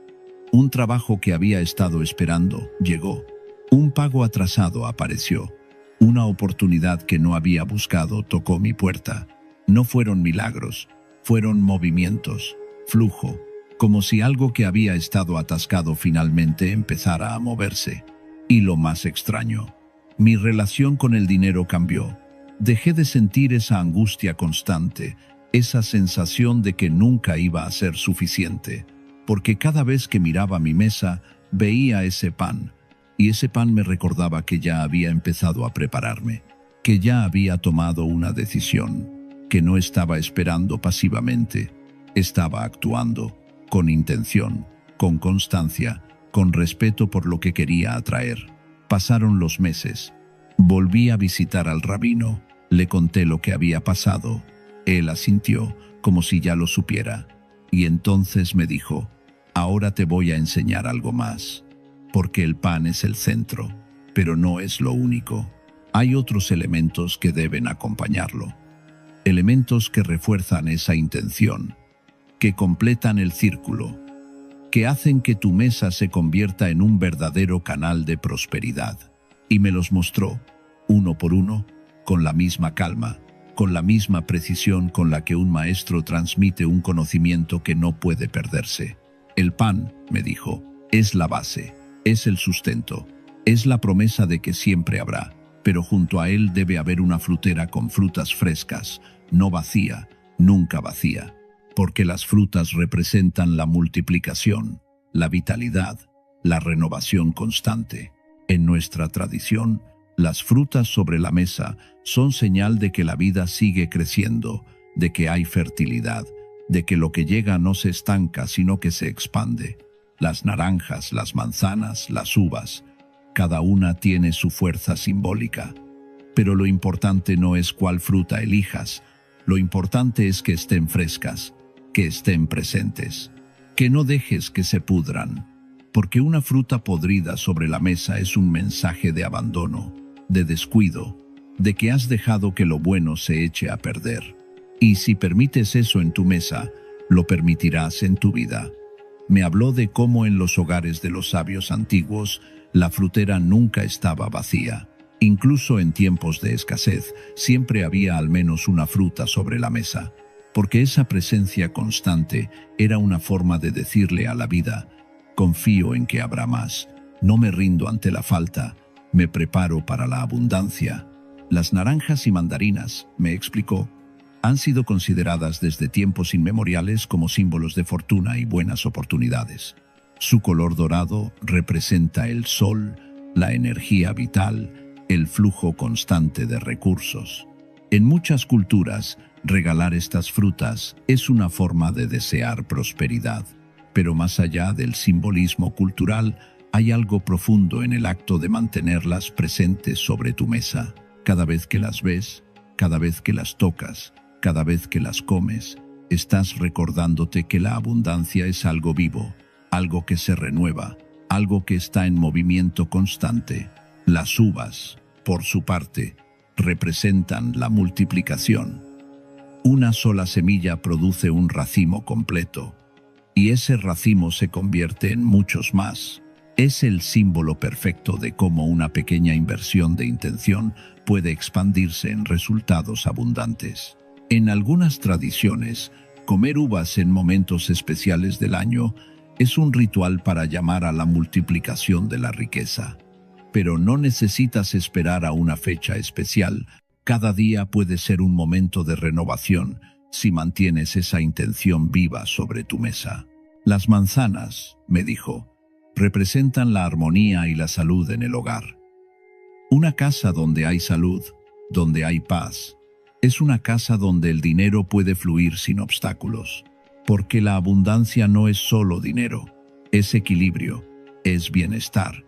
Un trabajo que había estado esperando llegó. Un pago atrasado apareció. Una oportunidad que no había buscado tocó mi puerta. No fueron milagros, fueron movimientos, flujo, como si algo que había estado atascado finalmente empezara a moverse. Y lo más extraño, mi relación con el dinero cambió. Dejé de sentir esa angustia constante, esa sensación de que nunca iba a ser suficiente, porque cada vez que miraba mi mesa, veía ese pan, y ese pan me recordaba que ya había empezado a prepararme, que ya había tomado una decisión, que no estaba esperando pasivamente, estaba actuando, con intención, con constancia, con respeto por lo que quería atraer. Pasaron los meses. Volví a visitar al rabino, le conté lo que había pasado. Él asintió, como si ya lo supiera, y entonces me dijo: ahora te voy a enseñar algo más, porque el pan es el centro, pero no es lo único. Hay otros elementos que deben acompañarlo, elementos que refuerzan esa intención, que completan el círculo, que hacen que tu mesa se convierta en un verdadero canal de prosperidad. Y me los mostró, uno por uno, con la misma calma, con la misma precisión con la que un maestro transmite un conocimiento que no puede perderse. El pan, me dijo, es la base, es el sustento, es la promesa de que siempre habrá. pero junto a él debe haber una frutera con frutas frescas, no vacía, nunca vacía, porque las frutas representan la multiplicación, la vitalidad, la renovación constante. En nuestra tradición, las frutas sobre la mesa son señal de que la vida sigue creciendo, de que hay fertilidad, de que lo que llega no se estanca, sino que se expande. Las naranjas, las manzanas, las uvas, cada una tiene su fuerza simbólica. Pero lo importante no es cuál fruta elijas, lo importante es que estén frescas, que estén presentes, que no dejes que se pudran, porque una fruta podrida sobre la mesa es un mensaje de abandono, de descuido, de que has dejado que lo bueno se eche a perder. Y si permites eso en tu mesa, lo permitirás en tu vida. Me habló de cómo en los hogares de los sabios antiguos la frutera nunca estaba vacía. Incluso en tiempos de escasez, siempre había al menos una fruta sobre la mesa, porque esa presencia constante era una forma de decirle a la vida: confío en que habrá más, no me rindo ante la falta, me preparo para la abundancia. Las naranjas y mandarinas, me explicó, han sido consideradas desde tiempos inmemoriales como símbolos de fortuna y buenas oportunidades. Su color dorado representa el sol, la energía vital, el flujo constante de recursos. En muchas culturas, regalar estas frutas es una forma de desear prosperidad, pero más allá del simbolismo cultural, hay algo profundo en el acto de mantenerlas presentes sobre tu mesa. Cada vez que las ves, cada vez que las tocas, cada vez que las comes, estás recordándote que la abundancia es algo vivo, algo que se renueva, algo que está en movimiento constante. Las uvas, por su parte, representan la multiplicación. Una sola semilla produce un racimo completo, y ese racimo se convierte en muchos más. Es el símbolo perfecto de cómo una pequeña inversión de intención puede expandirse en resultados abundantes. En algunas tradiciones, comer uvas en momentos especiales del año es un ritual para llamar a la multiplicación de la riqueza. Pero no necesitas esperar a una fecha especial. Cada día puede ser un momento de renovación si mantienes esa intención viva sobre tu mesa. Las manzanas, me dijo, representan la armonía y la salud en el hogar. Una casa donde hay salud, donde hay paz, es una casa donde el dinero puede fluir sin obstáculos, porque la abundancia no es solo dinero, es equilibrio, es bienestar,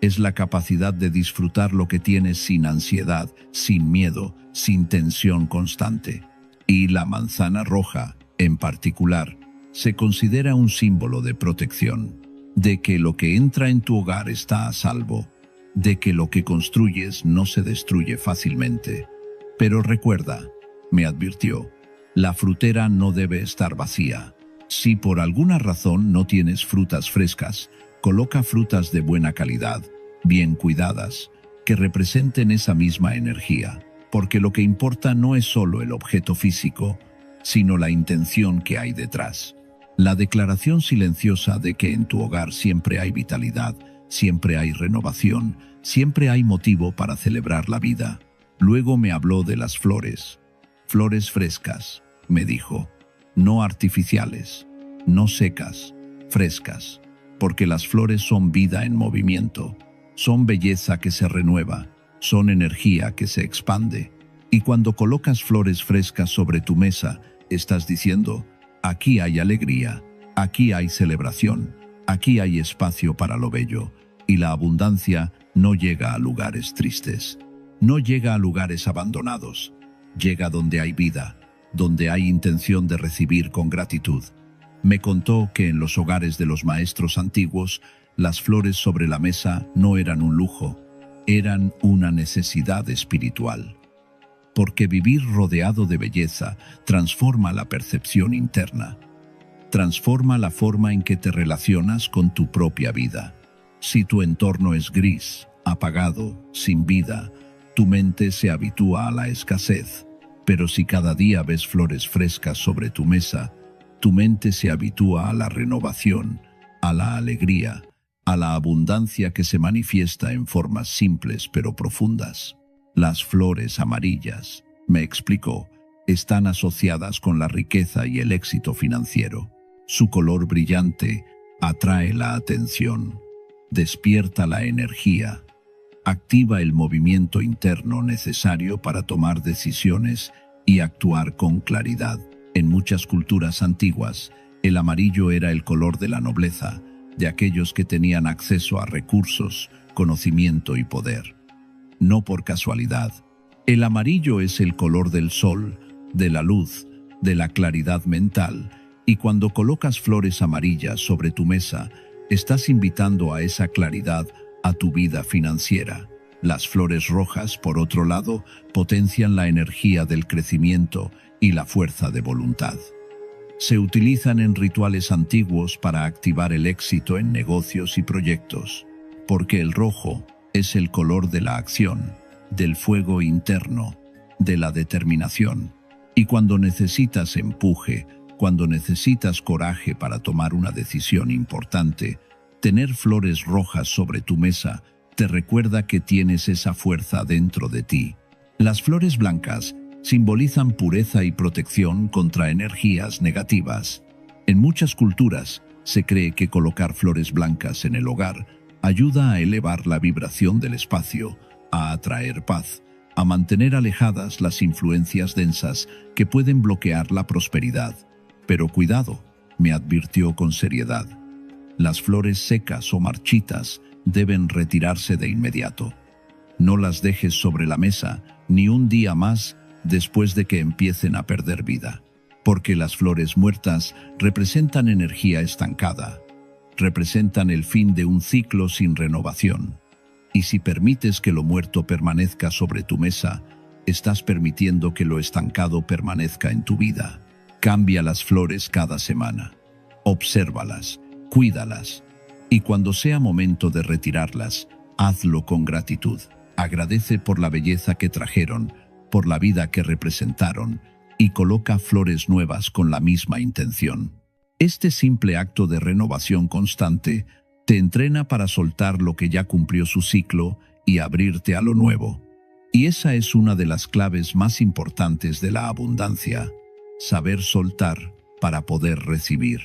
es la capacidad de disfrutar lo que tienes sin ansiedad, sin miedo, sin tensión constante. Y la manzana roja, en particular, se considera un símbolo de protección, de que lo que entra en tu hogar está a salvo, de que lo que construyes no se destruye fácilmente. Pero recuerda, me advirtió, la frutera no debe estar vacía. Si por alguna razón no tienes frutas frescas, coloca frutas de buena calidad, bien cuidadas, que representen esa misma energía, porque lo que importa no es solo el objeto físico, sino la intención que hay detrás. La declaración silenciosa de que en tu hogar siempre hay vitalidad, siempre hay renovación, siempre hay motivo para celebrar la vida. Luego me habló de las flores. Flores frescas, me dijo, no artificiales, no secas, frescas, porque las flores son vida en movimiento, son belleza que se renueva, son energía que se expande. Y cuando colocas flores frescas sobre tu mesa, estás diciendo: aquí hay alegría, aquí hay celebración, aquí hay espacio para lo bello, y la abundancia no llega a lugares tristes, no llega a lugares abandonados, llega donde hay vida, donde hay intención de recibir con gratitud. Me contó que en los hogares de los maestros antiguos, las flores sobre la mesa no eran un lujo, eran una necesidad espiritual. Porque vivir rodeado de belleza transforma la percepción interna, transforma la forma en que te relacionas con tu propia vida. Si tu entorno es gris, apagado, sin vida, tu mente se habitúa a la escasez. Pero si cada día ves flores frescas sobre tu mesa, tu mente se habitúa a la renovación, a la alegría, a la abundancia que se manifiesta en formas simples pero profundas. Las flores amarillas, me explicó, están asociadas con la riqueza y el éxito financiero. Su color brillante atrae la atención, despierta la energía, activa el movimiento interno necesario para tomar decisiones y actuar con claridad. En muchas culturas antiguas, el amarillo era el color de la nobleza, de aquellos que tenían acceso a recursos, conocimiento y poder. No por casualidad, el amarillo es el color del sol, de la luz, de la claridad mental, y cuando colocas flores amarillas sobre tu mesa, estás invitando a esa claridad a tu vida financiera. Las flores rojas, por otro lado, potencian la energía del crecimiento y la fuerza de voluntad. Se utilizan en rituales antiguos para activar el éxito en negocios y proyectos, porque el rojo es el color de la acción, del fuego interno, de la determinación. Y cuando necesitas empuje, cuando necesitas coraje para tomar una decisión importante, tener flores rojas sobre tu mesa te recuerda que tienes esa fuerza dentro de ti. Las flores blancas simbolizan pureza y protección contra energías negativas. En muchas culturas se cree que colocar flores blancas en el hogar ayuda a elevar la vibración del espacio, a atraer paz, a mantener alejadas las influencias densas que pueden bloquear la prosperidad. Pero cuidado, me advirtió con seriedad. Las flores secas o marchitas deben retirarse de inmediato. No las dejes sobre la mesa ni un día más después de que empiecen a perder vida, porque las flores muertas representan energía estancada, representan el fin de un ciclo sin renovación. Y si permites que lo muerto permanezca sobre tu mesa, estás permitiendo que lo estancado permanezca en tu vida. Cambia las flores cada semana. Obsérvalas, cuídalas. Y cuando sea momento de retirarlas, hazlo con gratitud. Agradece por la belleza que trajeron, por la vida que representaron, y coloca flores nuevas con la misma intención. Este simple acto de renovación constante te entrena para soltar lo que ya cumplió su ciclo y abrirte a lo nuevo. Y esa es una de las claves más importantes de la abundancia, saber soltar para poder recibir.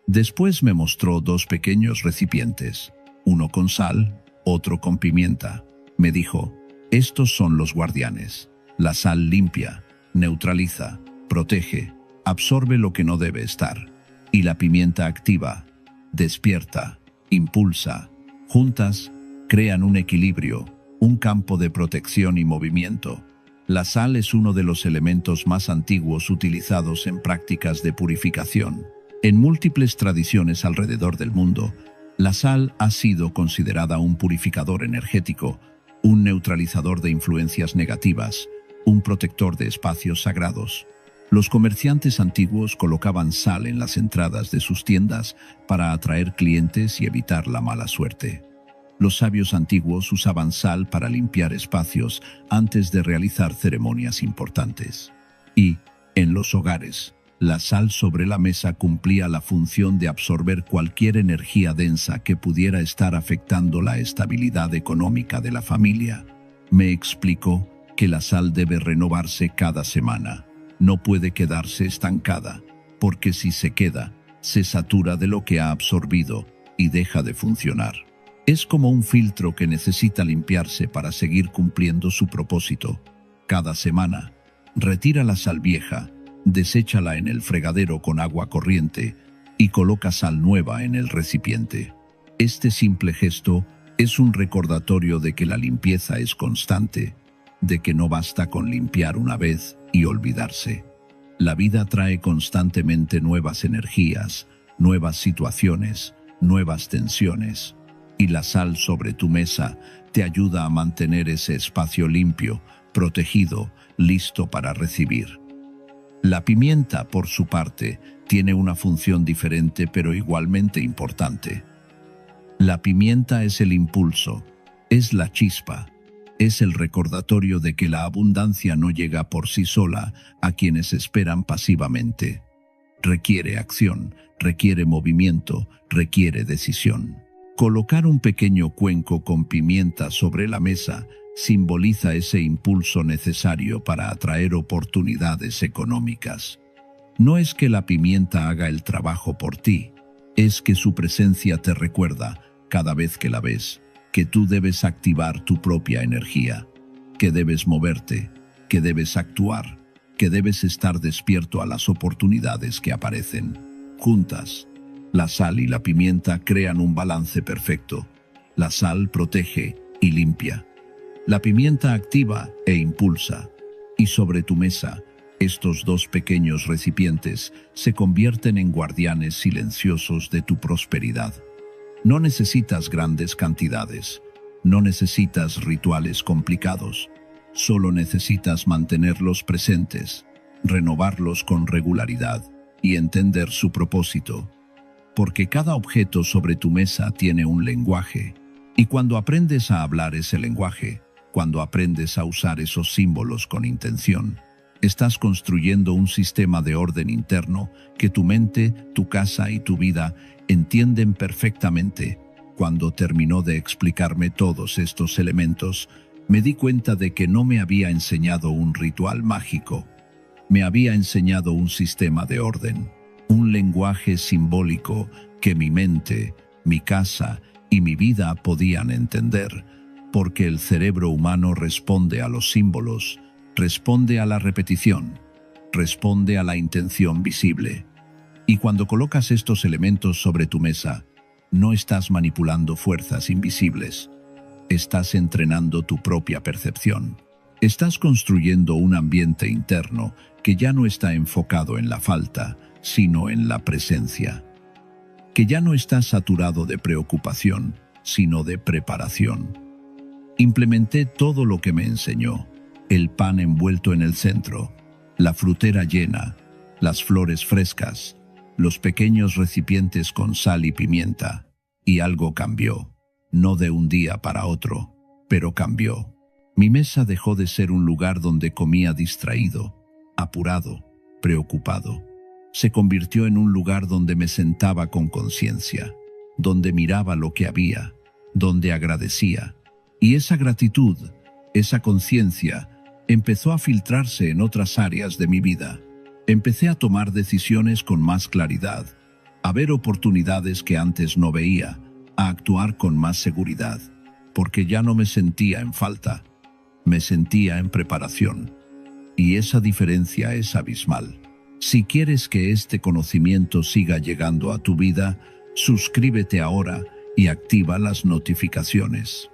Después me mostró 2 pequeños recipientes, uno con sal, otro con pimienta. Me dijo, estos son los guardianes. La sal limpia, neutraliza, protege, absorbe lo que no debe estar. Y la pimienta activa, despierta, impulsa. Juntas, crean un equilibrio, un campo de protección y movimiento. La sal es uno de los elementos más antiguos utilizados en prácticas de purificación. En múltiples tradiciones alrededor del mundo, la sal ha sido considerada un purificador energético, un neutralizador de influencias negativas, un protector de espacios sagrados. Los comerciantes antiguos colocaban sal en las entradas de sus tiendas para atraer clientes y evitar la mala suerte. Los sabios antiguos usaban sal para limpiar espacios antes de realizar ceremonias importantes. Y, en los hogares, la sal sobre la mesa cumplía la función de absorber cualquier energía densa que pudiera estar afectando la estabilidad económica de la familia. Me explicó que la sal debe renovarse cada semana. No puede quedarse estancada, porque si se queda, se satura de lo que ha absorbido y deja de funcionar. Es como un filtro que necesita limpiarse para seguir cumpliendo su propósito. Cada semana, retira la sal vieja, deséchala en el fregadero con agua corriente y coloca sal nueva en el recipiente. Este simple gesto es un recordatorio de que la limpieza es constante, de que no basta con limpiar una vez y olvidarse. La vida trae constantemente nuevas energías, nuevas situaciones, nuevas tensiones, y la sal sobre tu mesa te ayuda a mantener ese espacio limpio, protegido, listo para recibir. La pimienta, por su parte, tiene una función diferente pero igualmente importante. La pimienta es el impulso, es la chispa, es el recordatorio de que la abundancia no llega por sí sola a quienes esperan pasivamente. Requiere acción, requiere movimiento, requiere decisión. Colocar un pequeño cuenco con pimienta sobre la mesa simboliza ese impulso necesario para atraer oportunidades económicas. No es que la pimienta haga el trabajo por ti, es que su presencia te recuerda, cada vez que la ves, que tú debes activar tu propia energía, que debes moverte, que debes actuar, que debes estar despierto a las oportunidades que aparecen. Juntas, la sal y la pimienta crean un balance perfecto. La sal protege y limpia. La pimienta activa e impulsa. Y sobre tu mesa, estos dos pequeños recipientes se convierten en guardianes silenciosos de tu prosperidad. No necesitas grandes cantidades, no necesitas rituales complicados, solo necesitas mantenerlos presentes, renovarlos con regularidad y entender su propósito. Porque cada objeto sobre tu mesa tiene un lenguaje, y cuando aprendes a hablar ese lenguaje, cuando aprendes a usar esos símbolos con intención, estás construyendo un sistema de orden interno que tu mente, tu casa y tu vida entienden perfectamente. Cuando terminó de explicarme todos estos elementos, me di cuenta de que no me había enseñado un ritual mágico. Me había enseñado un sistema de orden, un lenguaje simbólico que mi mente, mi casa y mi vida podían entender, porque el cerebro humano responde a los símbolos, responde a la repetición, responde a la intención visible. Y cuando colocas estos elementos sobre tu mesa, no estás manipulando fuerzas invisibles. Estás entrenando tu propia percepción. Estás construyendo un ambiente interno que ya no está enfocado en la falta, sino en la presencia. Que ya no está saturado de preocupación, sino de preparación. Implementé todo lo que me enseñó. El pan envuelto en el centro, la frutera llena, las flores frescas, los pequeños recipientes con sal y pimienta. Y algo cambió. No de un día para otro, pero cambió. Mi mesa dejó de ser un lugar donde comía distraído, apurado, preocupado. Se convirtió en un lugar donde me sentaba con conciencia, donde miraba lo que había, donde agradecía. Y esa gratitud, esa conciencia, empezó a filtrarse en otras áreas de mi vida. Empecé a tomar decisiones con más claridad, a ver oportunidades que antes no veía, a actuar con más seguridad, porque ya no me sentía en falta, me sentía en preparación. Y esa diferencia es abismal. Si quieres que este conocimiento siga llegando a tu vida, suscríbete ahora y activa las notificaciones.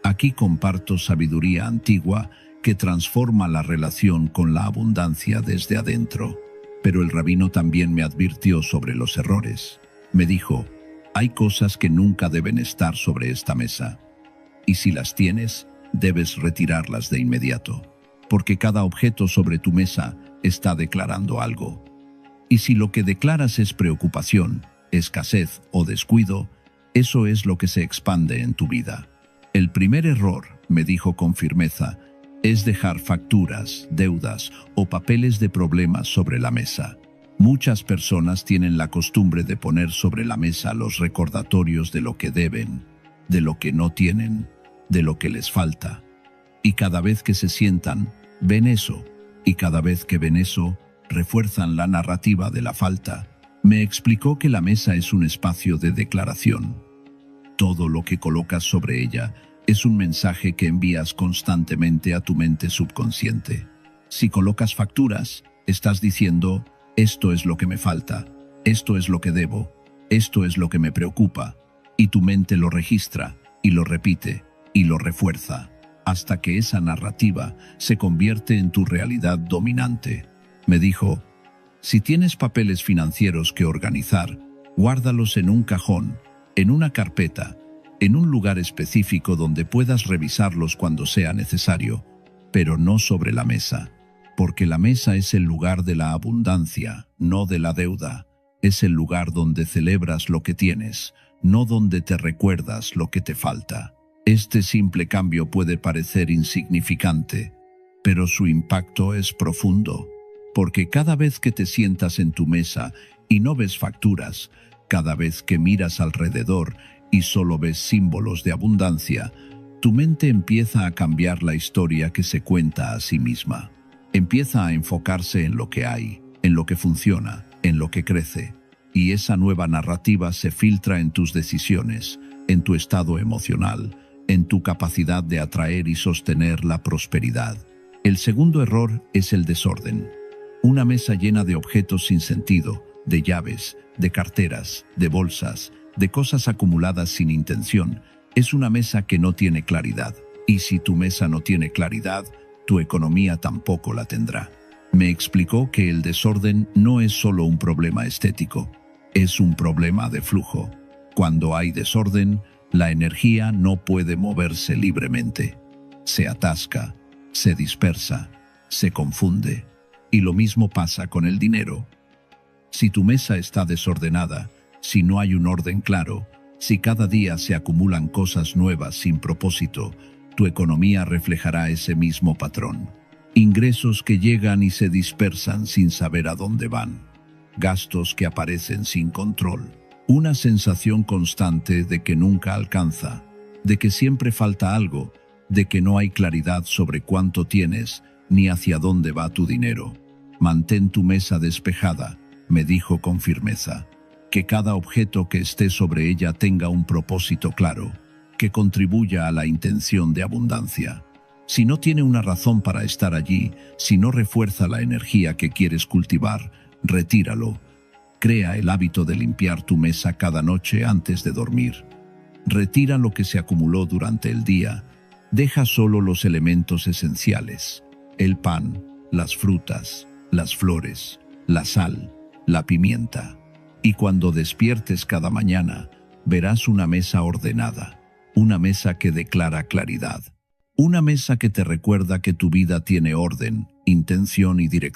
Aquí comparto sabiduría antigua que transforma la relación con la abundancia desde adentro. Pero el rabino también me advirtió sobre los errores. Me dijo, hay cosas que nunca deben estar sobre esta mesa. Y si las tienes, debes retirarlas de inmediato. Porque cada objeto sobre tu mesa está declarando algo. Y si lo que declaras es preocupación, escasez o descuido, eso es lo que se expande en tu vida. El primer error, me dijo con firmeza, es dejar facturas, deudas o papeles de problemas sobre la mesa. Muchas personas tienen la costumbre de poner sobre la mesa los recordatorios de lo que deben, de lo que no tienen, de lo que les falta. Y cada vez que se sientan, ven eso, y cada vez que ven eso, refuerzan la narrativa de la falta. Me explicó que la mesa es un espacio de declaración. Todo lo que colocas sobre ella es un mensaje que envías constantemente a tu mente subconsciente. Si colocas facturas, estás diciendo, esto es lo que me falta, esto es lo que debo, esto es lo que me preocupa, y tu mente lo registra, y lo repite, y lo refuerza, hasta que esa narrativa se convierte en tu realidad dominante. Me dijo, si tienes papeles financieros que organizar, guárdalos en un cajón, en una carpeta, en un lugar específico donde puedas revisarlos cuando sea necesario, pero no sobre la mesa, porque la mesa es el lugar de la abundancia, no de la deuda. Es el lugar donde celebras lo que tienes, no donde te recuerdas lo que te falta. Este simple cambio puede parecer insignificante, pero su impacto es profundo, porque cada vez que te sientas en tu mesa y no ves facturas, cada vez que miras alrededor y solo ves símbolos de abundancia, Tu mente empieza a cambiar la historia que se cuenta a sí misma. Empieza a enfocarse en lo que hay, en lo que funciona, en lo que crece. Y esa nueva narrativa se filtra en tus decisiones, en tu estado emocional, en tu capacidad de atraer y sostener la prosperidad. El segundo error es el desorden. Una mesa llena de objetos sin sentido, de llaves, de carteras, de bolsas, de cosas acumuladas sin intención, es una mesa que no tiene claridad. Y si tu mesa no tiene claridad, tu economía tampoco la tendrá. Me explicó que el desorden no es solo un problema estético, es un problema de flujo. Cuando hay desorden, la energía no puede moverse libremente. Se atasca, se dispersa, se confunde. Y lo mismo pasa con el dinero. Si tu mesa está desordenada, si no hay un orden claro, si cada día se acumulan cosas nuevas sin propósito, tu economía reflejará ese mismo patrón. Ingresos que llegan y se dispersan sin saber a dónde van. Gastos que aparecen sin control. Una sensación constante de que nunca alcanza, de que siempre falta algo, de que no hay claridad sobre cuánto tienes ni hacia dónde va tu dinero. Mantén tu mesa despejada, me dijo con firmeza. Que cada objeto que esté sobre ella tenga un propósito claro, que contribuya a la intención de abundancia. Si no tiene una razón para estar allí, si no refuerza la energía que quieres cultivar, retíralo. Crea el hábito de limpiar tu mesa cada noche antes de dormir. Retira lo que se acumuló durante el día. Deja solo los elementos esenciales: el pan, las frutas, las flores, la sal, la pimienta. Y cuando despiertes cada mañana, verás una mesa ordenada, una mesa que declara claridad, una mesa que te recuerda que tu vida tiene orden, intención y dirección.